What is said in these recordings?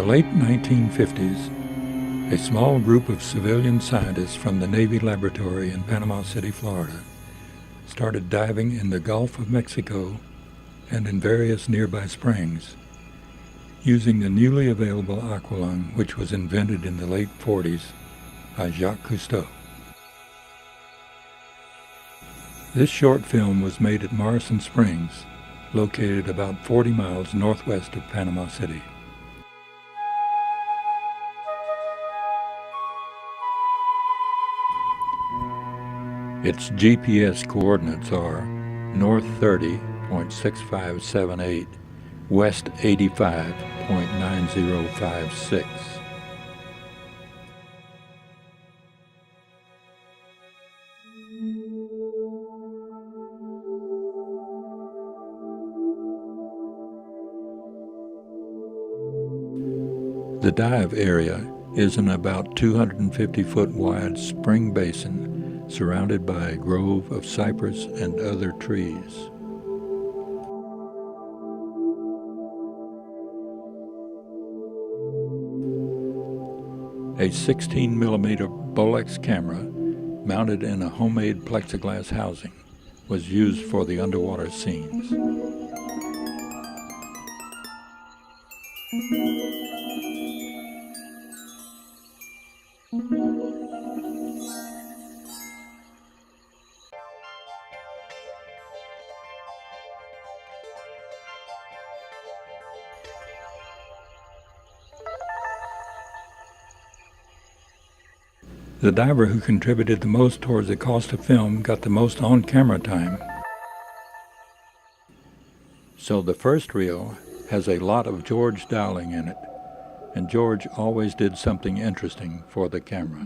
late 1950s, a small group of civilian scientists from the Navy laboratory in Panama City, Florida, started diving in the Gulf of Mexico and in various nearby springs, using the newly available aqualung which was invented in the late 40s by Jacques Cousteau. This short film was made at Morrison Springs, located about 40 miles northwest of Panama City. Its GPS coordinates are north 30.6578, west 85.9056. The dive area is an about 250-foot wide spring basin surrounded by a grove of cypress and other trees. A 16mm Bolex camera mounted in a homemade plexiglass housing was used for the underwater scenes. The diver who contributed the most towards the cost of film got the most on-camera time. So the first reel has a lot of George Dowling in it, and George always did something interesting for the camera.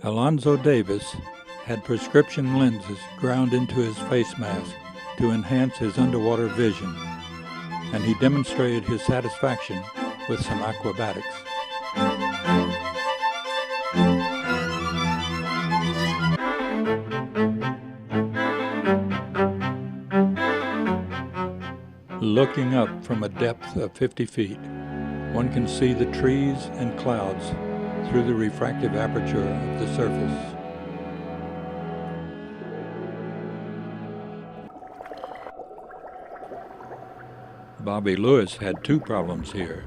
Alonzo Davis had prescription lenses ground into his face mask to enhance his underwater vision, and he demonstrated his satisfaction with some acrobatics. Looking up from a depth of 50 feet, one can see the trees and clouds through the refractive aperture of the surface. Bobby Lewis had two problems here.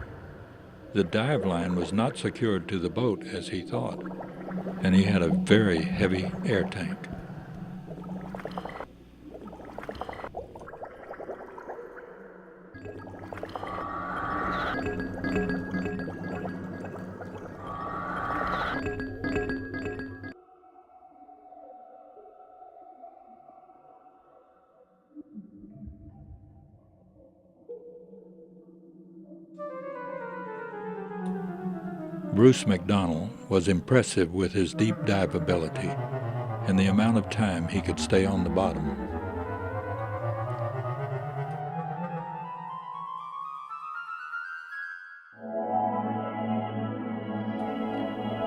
The dive line was not secured to the boat as he thought, and he had a very heavy air tank. Bruce McDonald was impressive with his deep dive ability and the amount of time he could stay on the bottom.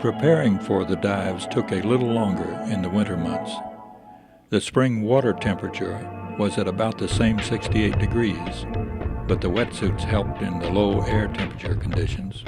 Preparing for the dives took a little longer in the winter months. The spring water temperature was at about the same 68 degrees, but the wetsuits helped in the low air temperature conditions.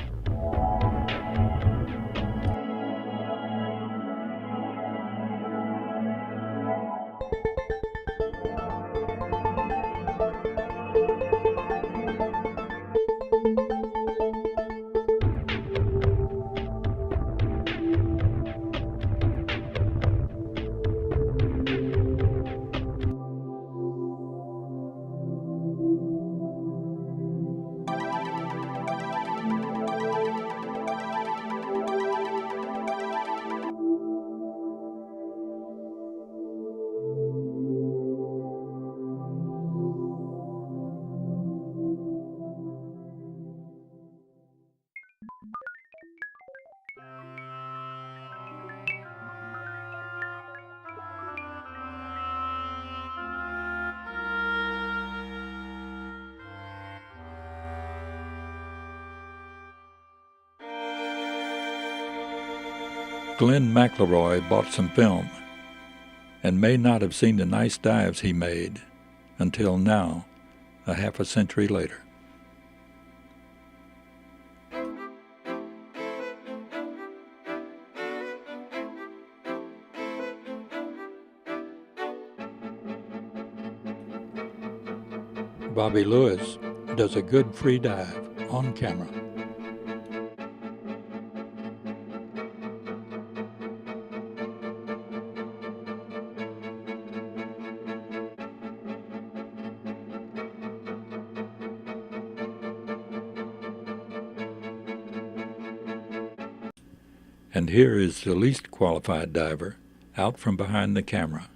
Glenn McElroy bought some film and may not have seen the nice dives he made until now, a half a century later. Bobby Lewis does a good free dive on camera. And here is the least qualified diver out from behind the camera.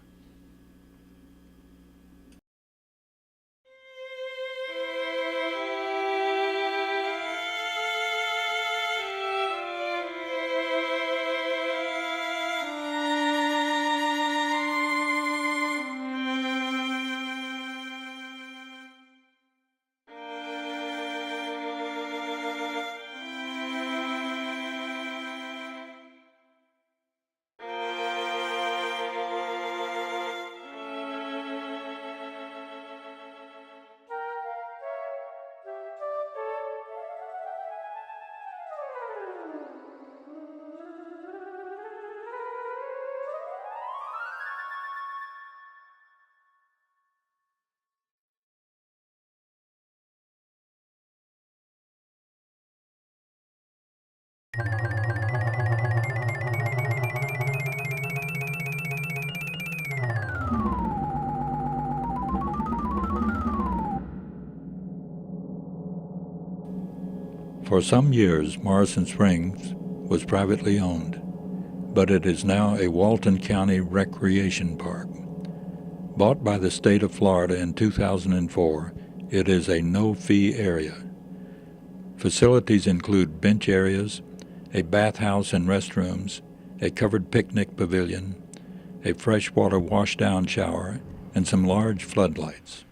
For some years, Morrison Springs was privately owned, but it is now a Walton County recreation park. Bought by the state of Florida in 2004, it is a no-fee area. Facilities include bench areas, a bathhouse and restrooms, a covered picnic pavilion, a freshwater washdown shower, and some large floodlights.